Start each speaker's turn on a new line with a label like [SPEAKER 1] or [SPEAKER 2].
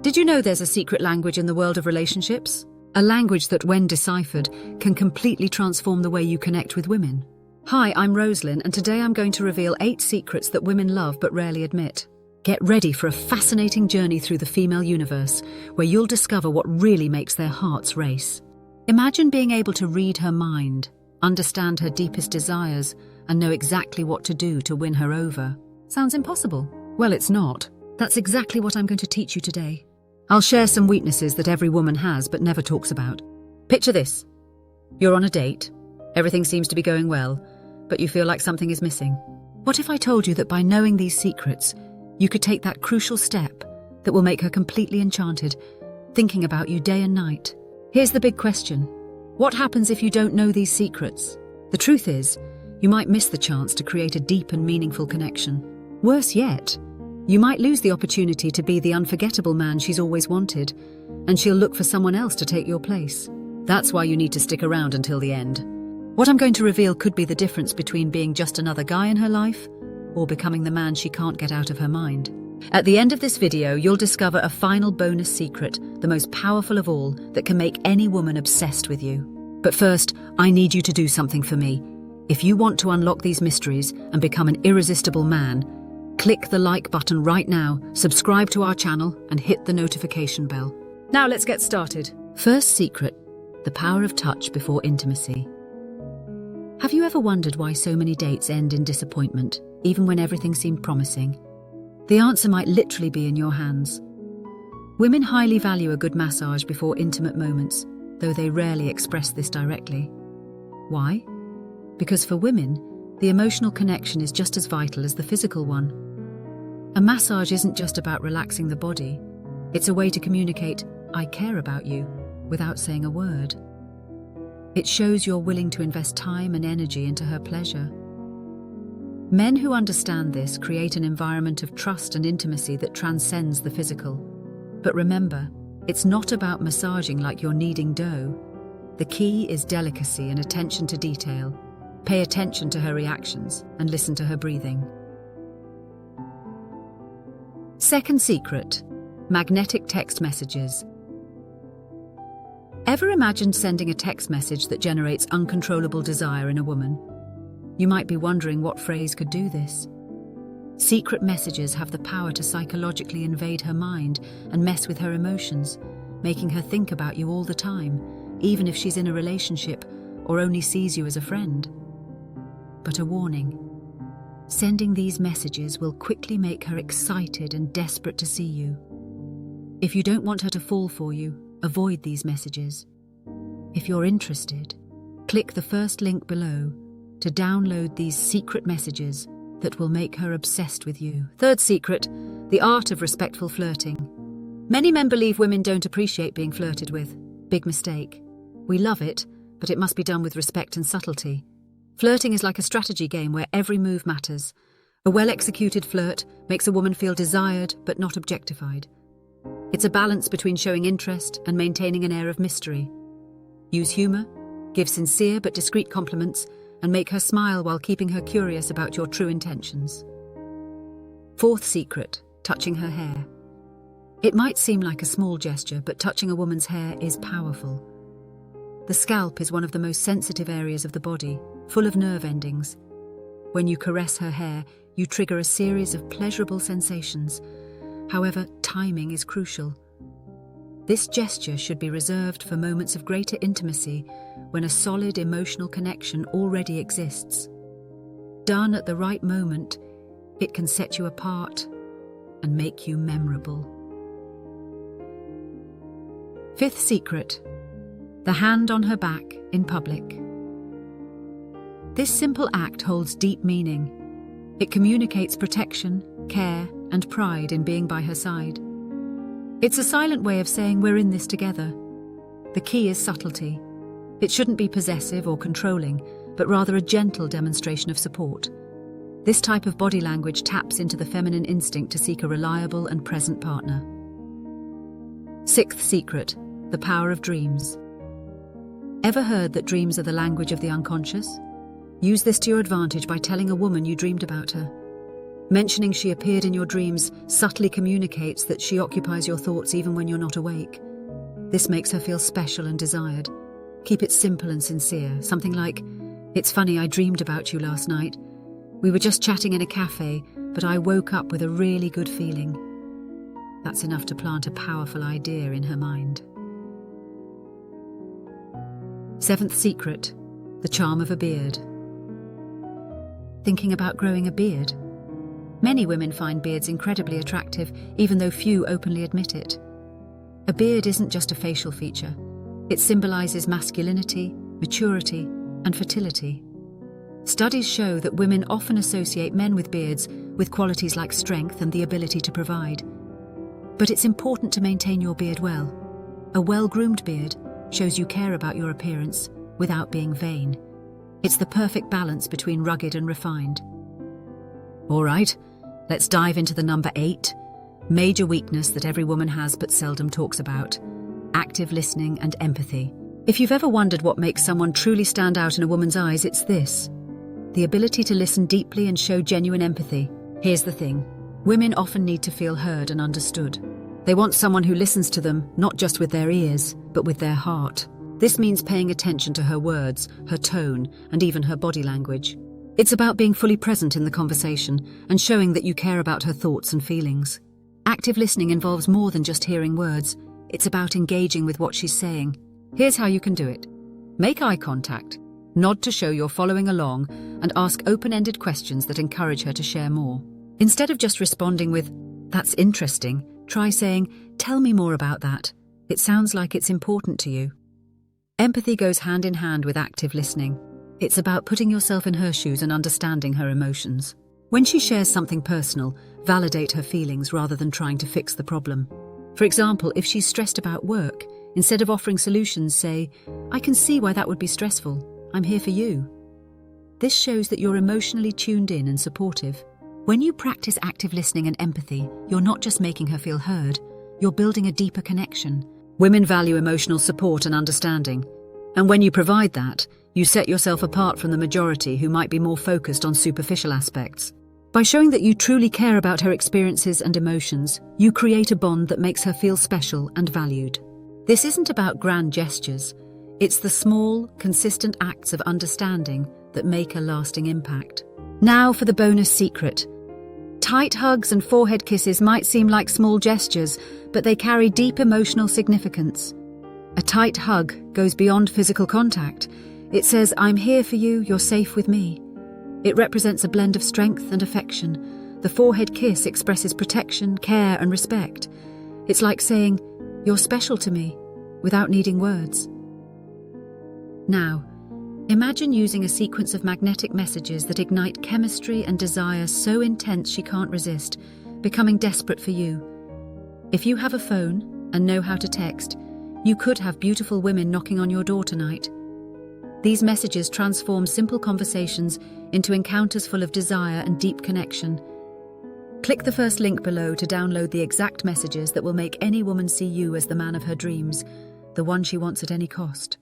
[SPEAKER 1] Did you know there's a secret language in the world of relationships? A language that, when deciphered, can completely transform the way you connect with women. Hi, I'm Roslyn, and today I'm going to reveal 8 secrets that women love but rarely admit. Get ready for a fascinating journey through the female universe, where you'll discover what really makes their hearts race. Imagine being able to read her mind, understand her deepest desires, and know exactly what to do to win her over. Sounds impossible? Well, it's not. That's exactly what I'm going to teach you today. I'll share some weaknesses that every woman has but never talks about. Picture this. You're on a date. Everything seems to be going well, but you feel like something is missing. What if I told you that by knowing these secrets, you could take that crucial step that will make her completely enchanted, thinking about you day and night? Here's the big question. What happens if you don't know these secrets? The truth is, you might miss the chance to create a deep and meaningful connection. Worse yet, you might lose the opportunity to be the unforgettable man she's always wanted, and she'll look for someone else to take your place. That's why you need to stick around until the end. What I'm going to reveal could be the difference between being just another guy in her life or becoming the man she can't get out of her mind. At the end of this video, you'll discover a final bonus secret, the most powerful of all, that can make any woman obsessed with you. But first, I need you to do something for me. If you want to unlock these mysteries and become an irresistible man, click the like button right now, subscribe to our channel, and hit the notification bell. Now let's get started. First secret, the power of touch before intimacy. Have you ever wondered why so many dates end in disappointment, even when everything seemed promising? The answer might literally be in your hands. Women highly value a good massage before intimate moments, though they rarely express this directly. Why? Because for women, the emotional connection is just as vital as the physical one. A massage isn't just about relaxing the body. It's a way to communicate, "I care about you," without saying a word. It shows you're willing to invest time and energy into her pleasure. Men who understand this create an environment of trust and intimacy that transcends the physical. But remember, it's not about massaging like you're kneading dough. The key is delicacy and attention to detail. Pay attention to her reactions and listen to her breathing. Second secret, magnetic text messages. Ever imagined sending a text message that generates uncontrollable desire in a woman? You might be wondering what phrase could do this. Secret messages have the power to psychologically invade her mind and mess with her emotions, making her think about you all the time, even if she's in a relationship or only sees you as a friend. But a warning. Sending these messages will quickly make her excited and desperate to see you. If you don't want her to fall for you, avoid these messages. If you're interested, click the first link below to download these secret messages that will make her obsessed with you. Third secret, the art of respectful flirting. Many men believe women don't appreciate being flirted with. Big mistake. We love it, but it must be done with respect and subtlety. Flirting is like a strategy game where every move matters. A well-executed flirt makes a woman feel desired but not objectified. It's a balance between showing interest and maintaining an air of mystery. Use humor, give sincere but discreet compliments, and make her smile while keeping her curious about your true intentions. Fourth secret, touching her hair. It might seem like a small gesture, but touching a woman's hair is powerful. The scalp is one of the most sensitive areas of the body, full of nerve endings. When you caress her hair, you trigger a series of pleasurable sensations. However, timing is crucial. This gesture should be reserved for moments of greater intimacy when a solid emotional connection already exists. Done at the right moment, it can set you apart and make you memorable. Fifth secret, the hand on her back in public. This simple act holds deep meaning. It communicates protection, care, and pride in being by her side. It's a silent way of saying we're in this together. The key is subtlety. It shouldn't be possessive or controlling, but rather a gentle demonstration of support. This type of body language taps into the feminine instinct to seek a reliable and present partner. Sixth secret, the power of dreams. Ever heard that dreams are the language of the unconscious? Use this to your advantage by telling a woman you dreamed about her. Mentioning she appeared in your dreams subtly communicates that she occupies your thoughts even when you're not awake. This makes her feel special and desired. Keep it simple and sincere, something like, "It's funny, I dreamed about you last night. We were just chatting in a cafe, but I woke up with a really good feeling." That's enough to plant a powerful idea in her mind. 7th secret, the charm of a beard. Thinking about growing a beard? Many women find beards incredibly attractive, even though few openly admit it. A beard isn't just a facial feature. It symbolizes masculinity, maturity, and fertility. Studies show that women often associate men with beards with qualities like strength and the ability to provide. But it's important to maintain your beard well. A well-groomed beard shows you care about your appearance without being vain. It's the perfect balance between rugged and refined. All right, let's dive into the number 8, major weakness that every woman has but seldom talks about: active listening and empathy. If you've ever wondered what makes someone truly stand out in a woman's eyes, it's this: the ability to listen deeply and show genuine empathy. Here's the thing: women often need to feel heard and understood. They want someone who listens to them, not just with their ears, but with their heart. This means paying attention to her words, her tone, and even her body language. It's about being fully present in the conversation and showing that you care about her thoughts and feelings. Active listening involves more than just hearing words. It's about engaging with what she's saying. Here's how you can do it. Make eye contact, nod to show you're following along, and ask open-ended questions that encourage her to share more. Instead of just responding with, "That's interesting," try saying, "Tell me more about that. It sounds like it's important to you." Empathy goes hand in hand with active listening. It's about putting yourself in her shoes and understanding her emotions. When she shares something personal, validate her feelings rather than trying to fix the problem. For example, if she's stressed about work, instead of offering solutions, say, "I can see why that would be stressful. I'm here for you." This shows that you're emotionally tuned in and supportive. When you practice active listening and empathy, you're not just making her feel heard, you're building a deeper connection. Women value emotional support and understanding. And when you provide that, you set yourself apart from the majority who might be more focused on superficial aspects. By showing that you truly care about her experiences and emotions, you create a bond that makes her feel special and valued. This isn't about grand gestures. It's the small, consistent acts of understanding that make a lasting impact. Now for the bonus secret. Tight hugs and forehead kisses might seem like small gestures, but they carry deep emotional significance. A tight hug goes beyond physical contact. It says, "I'm here for you, you're safe with me." It represents a blend of strength and affection. The forehead kiss expresses protection, care, and respect. It's like saying, "You're special to me," without needing words. Now, imagine using a sequence of magnetic messages that ignite chemistry and desire so intense she can't resist, becoming desperate for you. If you have a phone and know how to text, you could have beautiful women knocking on your door tonight. These messages transform simple conversations into encounters full of desire and deep connection. Click the first link below to download the exact messages that will make any woman see you as the man of her dreams, the one she wants at any cost.